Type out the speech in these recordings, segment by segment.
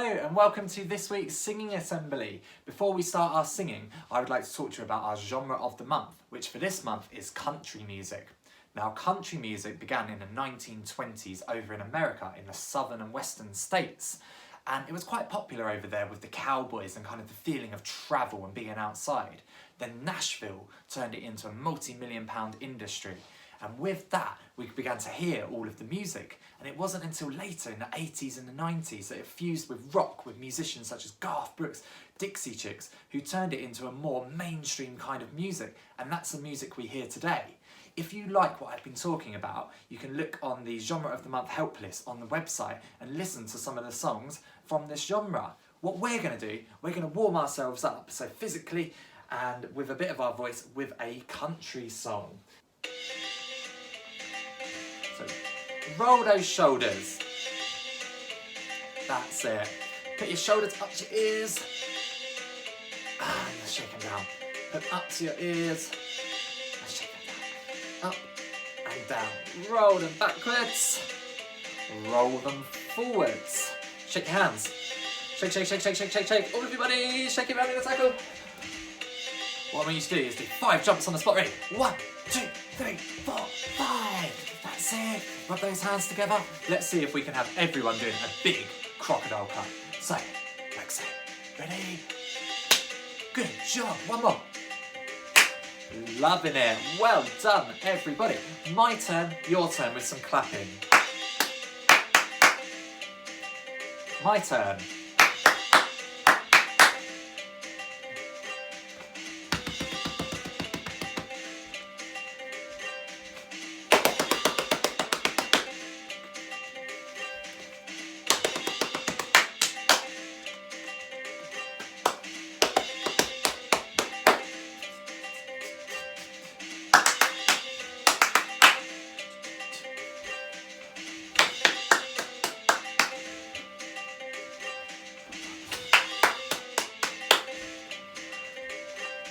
and welcome to this week's singing assembly. Before we start our singing, I would like to talk to you about our genre of the month, which for this month is country music. Now, country music began in the 1920s over in America in the southern and western states, and it was quite popular over there with the cowboys and kind of the feeling of travel and being outside. Then Nashville turned it into a multi-million-pound industry. And with that, we began to hear all of the music. And it wasn't until later in the 80s and the 90s that it fused with rock with musicians such as Garth Brooks, Dixie Chicks, who turned it into a more mainstream kind of music. And that's the music we hear today. If you like what I've been talking about, you can look on the Genre of the Month help list on the website and listen to some of the songs from this genre. What we're going to do, we're going to warm ourselves up, so physically and with a bit of our voice, with a country song. So, roll those shoulders. That's it. Put your shoulders up to your ears. And shake them down. Put up to your ears. And shake them down. Up and down. Roll them backwards. Roll them forwards. Shake your hands. Shake, shake, shake, shake, shake, shake, shake. All of your body. Shake it around in a circle. What I want you to do is do 5 jumps on the spot. Ready? 1, 2, 3, 4, 5. That's it. Rub those hands together. Let's see if we can have everyone doing a big crocodile cut. So, like so. Ready? Good job. One more. Loving it. Well done, everybody. My turn, your turn with some clapping. My turn.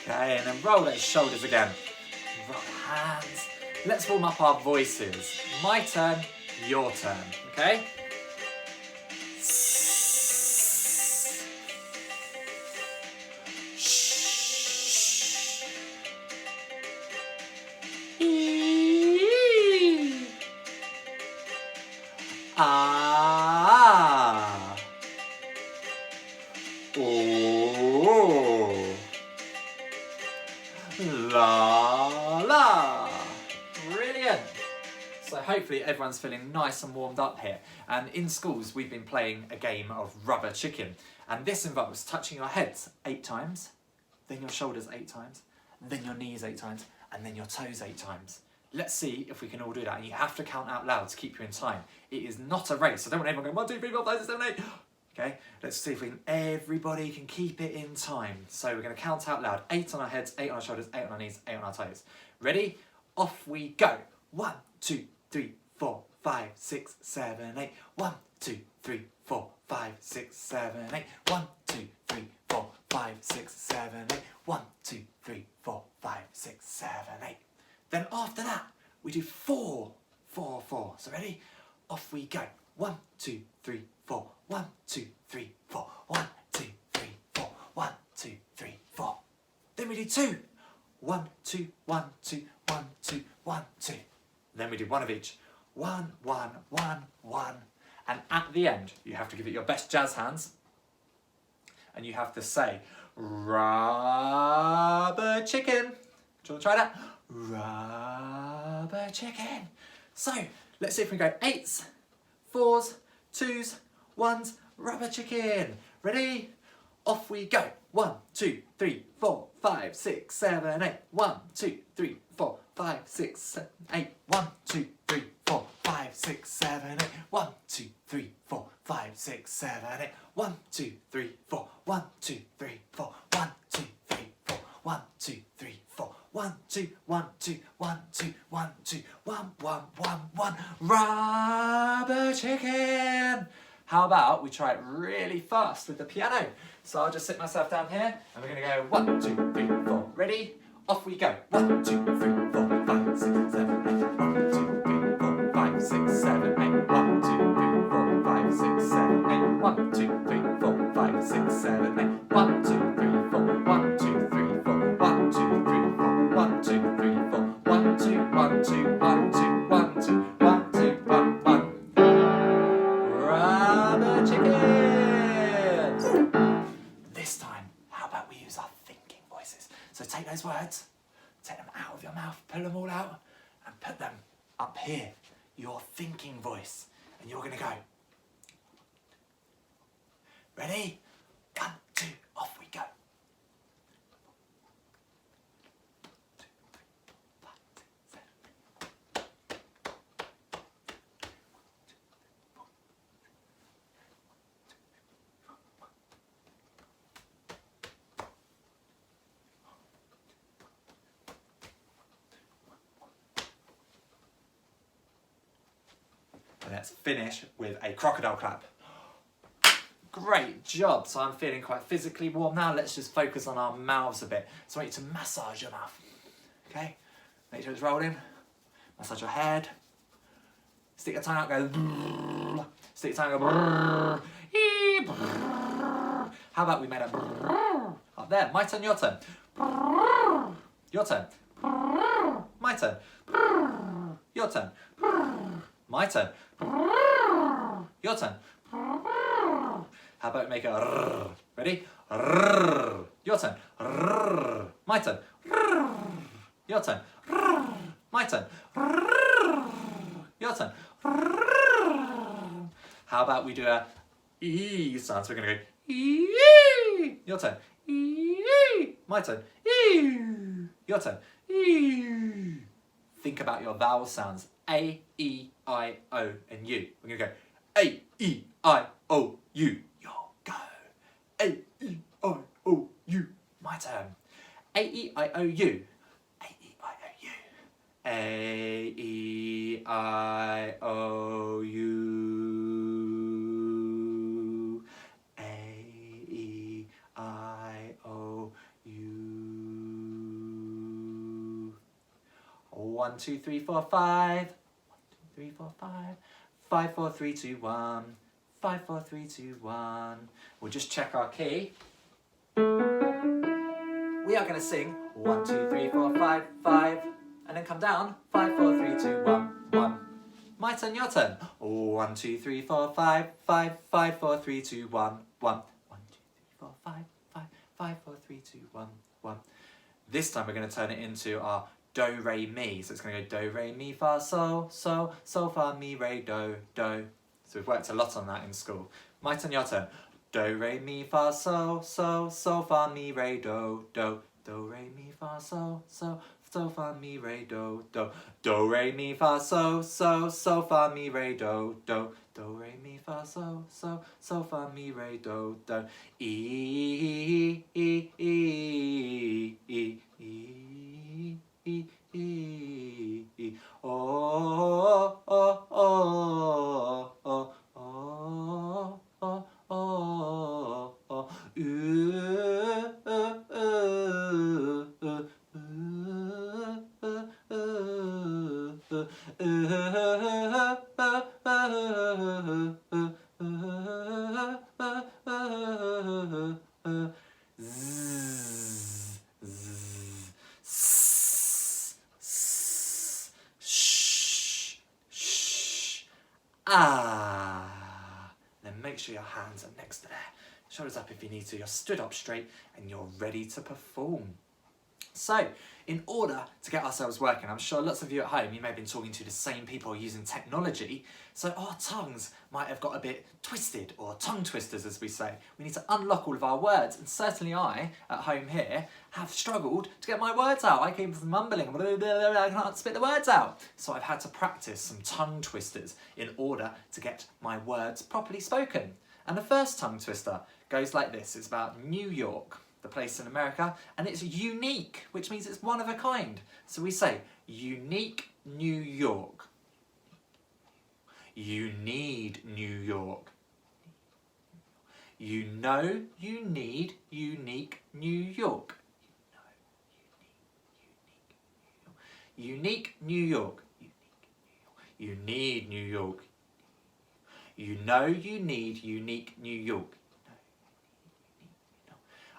Okay, and then roll those shoulders again. Roll the hands. Let's warm up our voices. My turn, your turn, okay? Shh. Ee. Ah. Oh. La la! Brilliant! So hopefully everyone's feeling nice and warmed up here. And in schools we've been playing a game of rubber chicken. And this involves touching your heads 8 times, then your shoulders 8 times, then your knees 8 times, and then your toes 8 times. Let's see if we can all do that. And you have to count out loud to keep you in time. It is not a race, so don't want everyone going 1, 2, 3, 4, 5, 6, 7, 8. Okay, let's see if everybody can keep it in time. So we're going to count out loud. 8 on our heads, 8 on our shoulders, 8 on our knees, 8 on our toes. Ready? Off we go. 1, 2, 3, 4, 5, 6, 7, 8. 1, 2, 3, 4, 5, 6, 7, 8. 1, 2, 3, 4, 5, 6, 7, 8. 1, 2, 3, 4, 5, 6, 7, 8. Then after that, we do 4, 4, 4. So ready? Off we go. 1, 2, 3, 4. 1, 2, 3, 4. 1, 2, 3, 4. 1, 2, 3, 4. Then we do 2. 1, 2, 1, 2, 1, 2, 1, 2. Then we do 1 of each. 1, 1, 1, 1. And at the end, you have to give it your best jazz hands. And you have to say, rubber chicken. Do you want to try that? Rubber chicken. So, let's see if we can go 8s, 4s, 2s, 1s, rubber chicken. Ready? Off we go. 1, 2, 3, 4, 5, 6, 7, 8. 1, 2, 3, 4, 5, 6, 7, 8. 1, 2, 3, 4, 5, 6, 7, 8. 1, 2, 3, 4, 5, 6, 7, 8. 1, 2, 3, 4. 1, 2, 3, 4. 1, 2, 3, 4. 1, 2, 3, 4. 1, 2, 1, 2, 1, 2, 1, 2, 1, 1, 1, 1. Rubber chicken. How about we try it really fast with the piano? So I'll just sit myself down here and we're going to go 1, 2, 3, 4. Ready? Off we go. 1, 2, 3, 4, 5, 6, 7, 8. 1, 2, 3, 4, 5, 6, 7, 8. 1, 2, 3, 4, 5, 6, 7, 8. 1, 2, 3, 4, take them out of your mouth, pull them all out, and put them up here, your thinking voice. And you're going to go. Ready? 1, 2, off we go. Let's finish with a crocodile clap. Great job. So I'm feeling quite physically warm now. Let's just focus on our mouths a bit. So I want you to massage your mouth. Okay? Make sure it's rolling. Massage your head. Stick your tongue out, go. Brrr. Stick your tongue out, go. How about we made a brrr up there? My turn, your turn. Brrr. Your turn. Brrr. My turn. Brrr. Your turn. Brrr. My turn. Your turn. How about make a rrr? Ready? Rrr. Your turn. Rrr. My turn. Rrr. Your turn. Rrr. My turn. Rrr. Your turn. Rrr. How about we do a E sound? So we're going to go E. Your turn. E. My turn. E. Your turn. E. Think about your vowel sounds. A, E, I, O, and U. We're going to go A, E, I, O, U. Yo, go. A, E, I, O, U. My turn. A, E, I, O, U. A, E, I, O, U. A, E, I, O, U. A, E, I, O, U. 1, 2, 3, 4, 5. 1, 2, 3, 4, 5. 5, 4, 3, 2, 1. 5, 4, 3, 2, 1. We'll just check our key. We are going to sing 1, 2, 3, 4, 5, 5. And then come down. 5, 4, 3, 2, 1, 1. My turn, your turn. 1, 2, 3, 4, 5, 5. 5, 4, 3, 2, 1, 1. 1, 2, 3, 4, 5, 5. 5, 4, 3, 2, 1, 1. This time we're going to turn it into our do, re, mi. So it's going to go do, re, mi, fa, sol, sol, sol, fa, mi, re, do, do. So we've worked a lot on that in school. My turn, your turn. Do, re, mi, fa, sol, sol, sol, fa, mi, re, do, do. Do, re, mi, fa, sol, sol, sol, fa, mi, re, do, do. Do, re, mi, fa, sol, sol, sol, fa, mi, re, do, do. Do, re, mi, fa, sol, sol, sol, fa, mi, re, do, do. E, e, e, e, e. E, e, e, oh, oh, oh, oh, oh, oh, oh, oh, Then make sure your hands are next to there. Shoulders up if you need to. You're stood up straight and you're ready to perform. So, in order to get ourselves working, I'm sure lots of you at home, you may have been talking to the same people using technology, so our tongues might have got a bit twisted, or tongue twisters as we say. We need to unlock all of our words, and certainly I, at home here, have struggled to get my words out. I keep mumbling, I can't spit the words out. So I've had to practice some tongue twisters in order to get my words properly spoken. And the first tongue twister goes like this. It's about New York, the place in America, and it's unique, which means it's one of a kind. So we say, unique New York. You need New York. You know you need unique New York. Unique New York. You need New York. You know you need unique New York.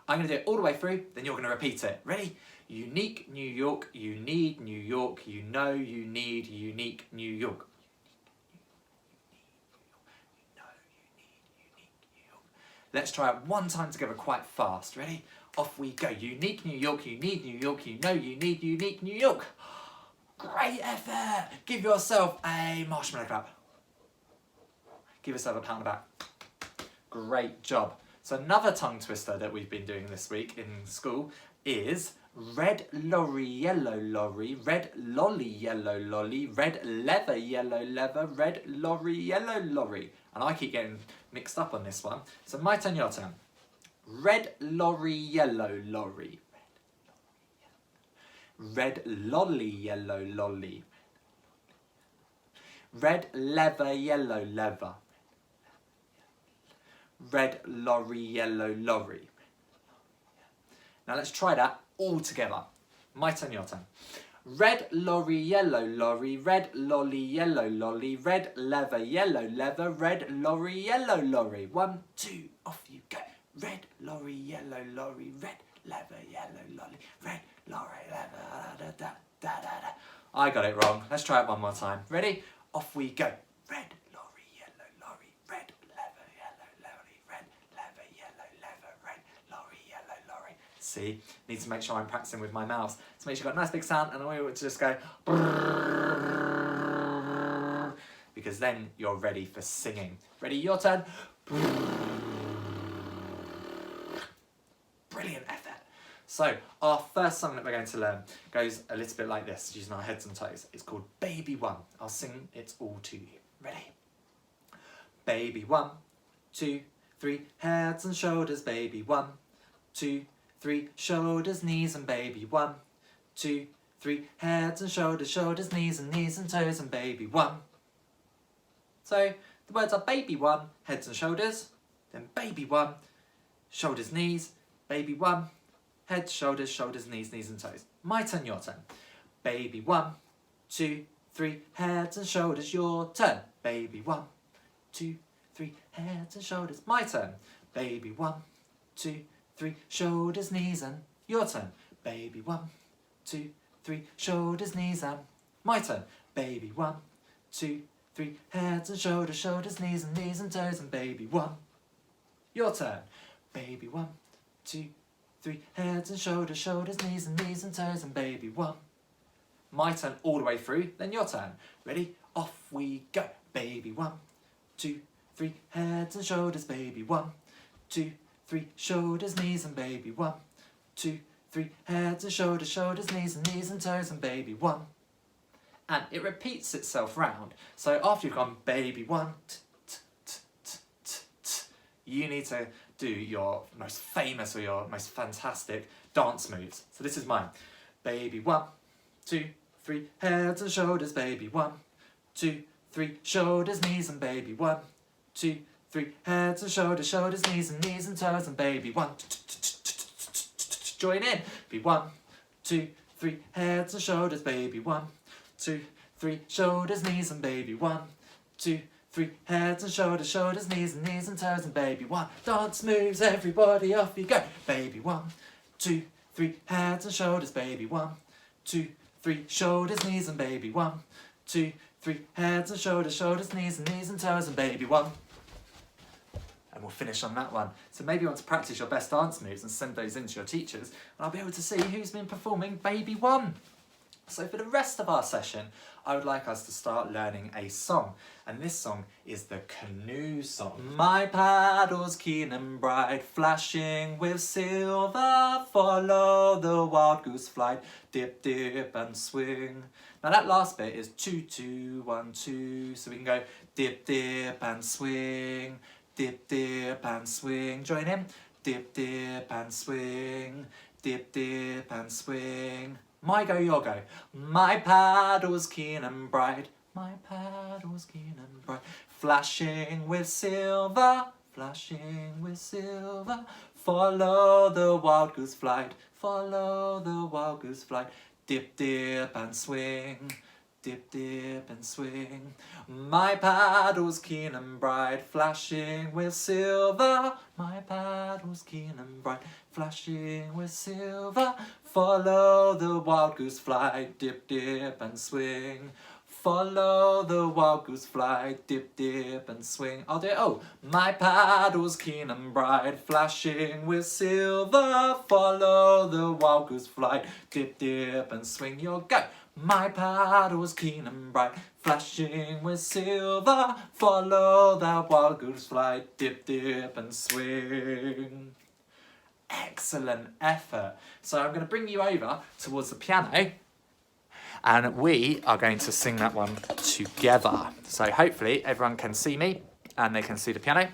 I'm going to do it all the way through, then you're going to repeat it. Ready? Unique New York, you need New York, you know you need unique New York. Let's try it one time together quite fast. Ready? off we go. Unique New York, you need New York, you know you need unique New York. Great effort. Give yourself a marshmallow clap. Give yourself a pat on the back. Great job. So another tongue twister that we've been doing this week in school is red lorry, yellow lorry, red lolly, yellow lolly, red leather, yellow leather, red lorry, yellow lorry. And I keep getting mixed up on this one. So my turn, your turn. Red lorry, yellow lorry. Red lolly, yellow lolly. Red leather, yellow leather. Red lorry, yellow lorry. Now let's try that all together. My turn, your turn. Red lorry, yellow lorry, red lolly, yellow lolly, red leather, yellow leather, red lorry, yellow lorry. 1, 2, off you go. Red lorry, yellow lorry, red leather, yellow lolly, red lorry, leather, da da da da da. I got it wrong. Let's try it one more time. Ready? Off we go. Red lorry, yellow lorry, red leather, yellow lorry, red leather, yellow leather, red lorry, yellow lorry. See, need to make sure I'm practicing with my mouths. So make sure you've got a nice big sound, and I want you to just go brrrr, because then you're ready for singing. Ready? Your turn. Brilliant effort. So our first song that we're going to learn goes a little bit like this, using our heads and toes. It's called Baby One. I'll sing it all to you. Ready? Baby 1, 2, 3, heads and shoulders, baby 1, 2, 3, shoulders, knees and baby 1, 2, 3, heads and shoulders, shoulders, knees and toes and baby 1. So the words are baby 1, heads and shoulders, then baby 1, shoulders, knees, baby 1, head, shoulders, shoulders, knees and toes. My turn, your turn. Baby 1, 2, 3, heads and shoulders, your turn. Baby 1, 2, 3, heads and shoulders. My turn. Baby 1, 2, 3, shoulders, knees and your turn. Baby 1, 2, 3, shoulders, knees and my turn. Baby 1, 2, 3, heads and shoulders, shoulders, knees and toes and baby 1. Your turn. Baby 1, 2, 3, heads and shoulders, shoulders, knees and toes and baby 1. My turn all the way through, then your turn. Ready? Off we go. Baby 1, 2, 3, heads and shoulders, baby 1, 2, 3, shoulders, knees and baby 1, 2, 3, heads and shoulders, shoulders, knees and toes and baby 1. And it repeats itself round. So after you've gone baby 1, you need to do your most famous or your most fantastic dance moves. So this is mine. Baby 1, 2, 3, heads and shoulders, baby 1, 2, 3, shoulders, knees and baby 1, 2, 3, heads and shoulders, shoulders, knees and toes and baby 1. Join in. Be 1, 2, 3, heads and shoulders, baby 1, 2, 3, shoulders, knees and baby 1, 2, 3, heads and shoulders, shoulders, knees and toes and baby 1. Dance moves, everybody, off you go. Baby 1, 2, 3, heads and shoulders, baby 1, 2, 3, shoulders, knees and baby 1, 2, 3, heads and shoulders, shoulders, knees and toes and baby 1. And we'll finish on that one. So maybe you want to practice your best dance moves and send those in to your teachers, and I'll be able to see who's been performing Baby 1. So for the rest of our session, I would like us to start learning a song. And this song is the Canoe Song. My paddles keen and bright, flashing with silver, follow the wild goose flight, dip, dip and swing. Now that last bit is 2, 2, 1, 2. So we can go dip, dip and swing, dip, dip and swing. Join in. Dip, dip and swing, dip, dip and swing. My go, your go. My paddles keen and bright, my paddles keen and bright, flashing with silver, follow the wild goose flight, follow the wild goose flight, dip, dip and swing, dip, dip and swing. My paddles keen and bright, flashing with silver, my paddles keen and bright, flashing with silver, follow the wild goose flight, dip, dip and swing, follow the wild goose fly, dip, dip and swing. I'll do it. Oh, my paddle's keen and bright, flashing with silver, follow the wild goose fly, dip, dip and swing. You'll go. My paddle's keen and bright, flashing with silver, follow that wild goose fly, dip, dip and swing. Excellent effort. So I'm going to bring you over towards the piano and we are going to sing that one together. So hopefully everyone can see me and they can see the piano.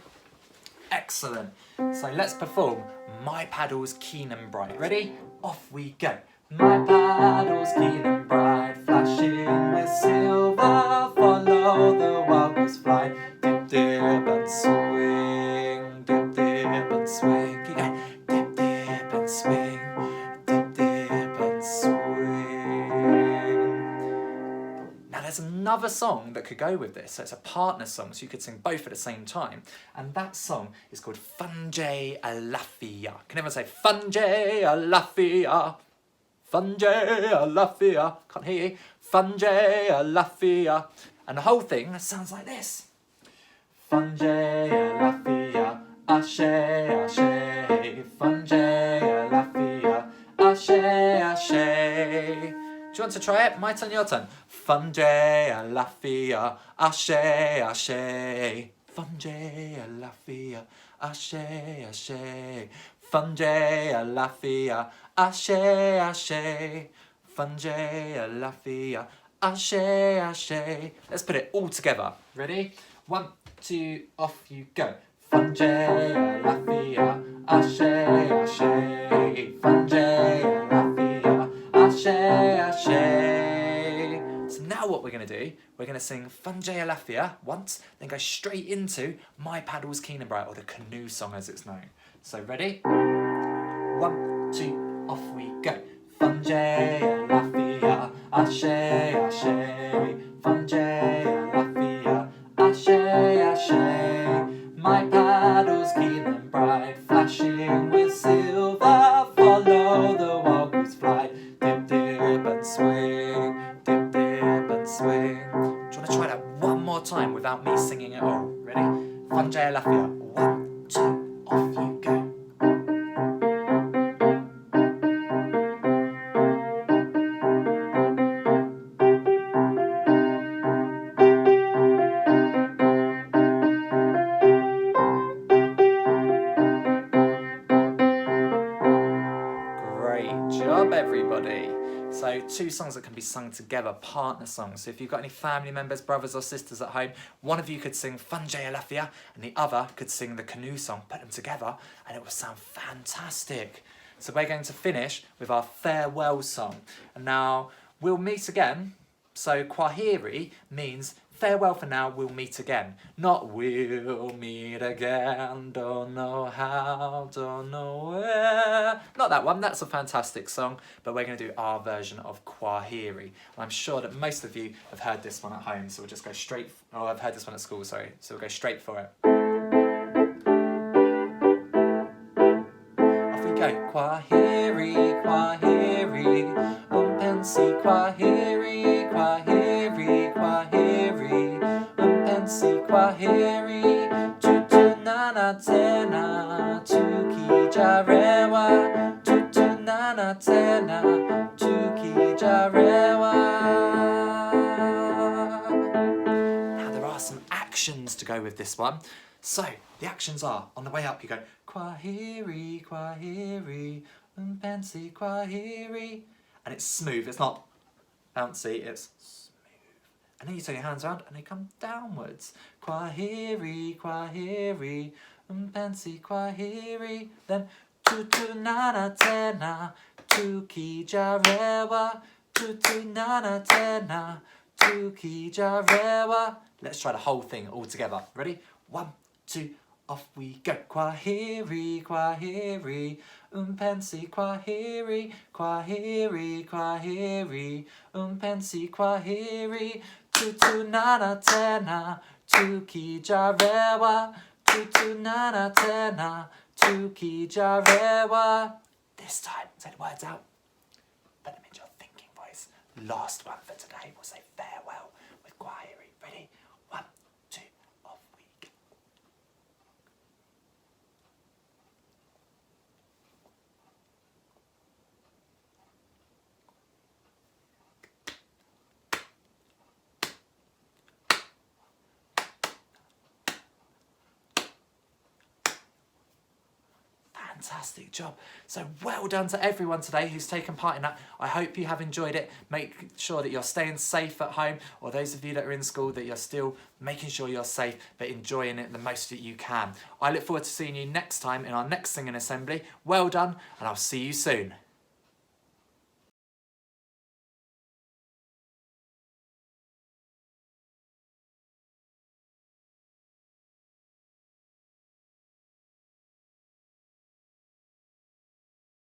Excellent. So let's perform My Paddle's Keen and Bright. Ready? Off we go. My paddle's keen and bright, flashing with silver, follow the wild goose fly, dip, dip and swing, dip, dip and swing. Keep going. Dip, dip and swing, dip, dip and swing. Now there's another song that could go with this, so it's a partner song, so you could sing both at the same time, and that song is called Mje Alafia. Can everyone say Mje Alafia? Mje Alafia, can't hear you. Mje Alafia. And the whole thing sounds like this. Mje Alafia, ashe, ashe. Mje Alafia, ashe, ashe. Do you want to try it? My turn, your turn. Mje Alafia, ashe, ashe. Mje Alafia, ashe, ashe. Mje Alafia, ashe, ashe. Mje Alafia, ashe, ashe. Let's put it all together. Ready? 1, 2, off you go. Mje Alafia, ashe, ashe. Mje Alafia, ashe, ashe. So now what we're going to do, we're going to sing Mje Alafia once, then go straight into My Paddle's Keen and Bright, or the Canoe Song as it's known. So ready? 1, 2, off we go. Mje Alafia, ashe, ashe. Mje Alafia, ashe, ashe. My paddle's keen and bright, flashing with silver, follow the wild goose fly, dip, dip and swing, dip, dip and swing. Do you want to try that one more time without me singing it all? Ready? Mje Alafia. 1, 2, off you go. Everybody. So 2 songs that can be sung together, partner songs. So if you've got any family members, brothers or sisters at home, one of you could sing Mje Alafia and the other could sing the Canoe Song. Put them together and it will sound fantastic. So we're going to finish with our farewell song. And now we'll meet again. So Kwaheri means farewell for now, we'll meet again. Not we'll meet again, don't know how, don't know where. Not that one, that's a fantastic song, but we're going to do our version of Kwaheri. I'm sure that most of you have heard this one at home, so we'll just go straight, oh, I've heard this one at school, sorry, so we'll go straight for it. Off we go. Kwaheri, Kwaheri, umpensi Kwaheri, Kwaheri, Kwaheri, umpensi Kwaheri, tutu nana tena, tuki jarewa, tutu nana tena, tuki jarewa. Now there are some actions to go with this one. So the actions are, on the way up you go, Kwaheri, Kwaheri, umpensi Kwaheri. And it's smooth, it's not bouncy, it's smooth. And then you turn your hands around and they come downwards. Kwaheri, Kwaheri, umpensi Kwaheri. Then tutu nana tena, tuki jarewa, tutu nana tena, tuki jarewa. Let's try the whole thing all together. Ready? 1, 2, off we go. Kwaheri, Kwaheri, umpensi Kwaheri, Kwaheri, Kwaheri, umpensi Kwaheri, tutu nana tena, tuki jarewa, tutu nana tena, tuki jarewa. This time, say the words out. Put them into your thinking voice. Last one for today, we'll say farewell Kwaheri. Ready? 1, 2, off we go. Fantastic job. So well done to everyone today who's taken part in that. I hope you have enjoyed it. Make sure that you're staying safe at home, or those of you that are in school, that you're still making sure you're safe but enjoying it the most that you can. I look forward to seeing you next time in our next singing assembly. Well done, and I'll see you soon.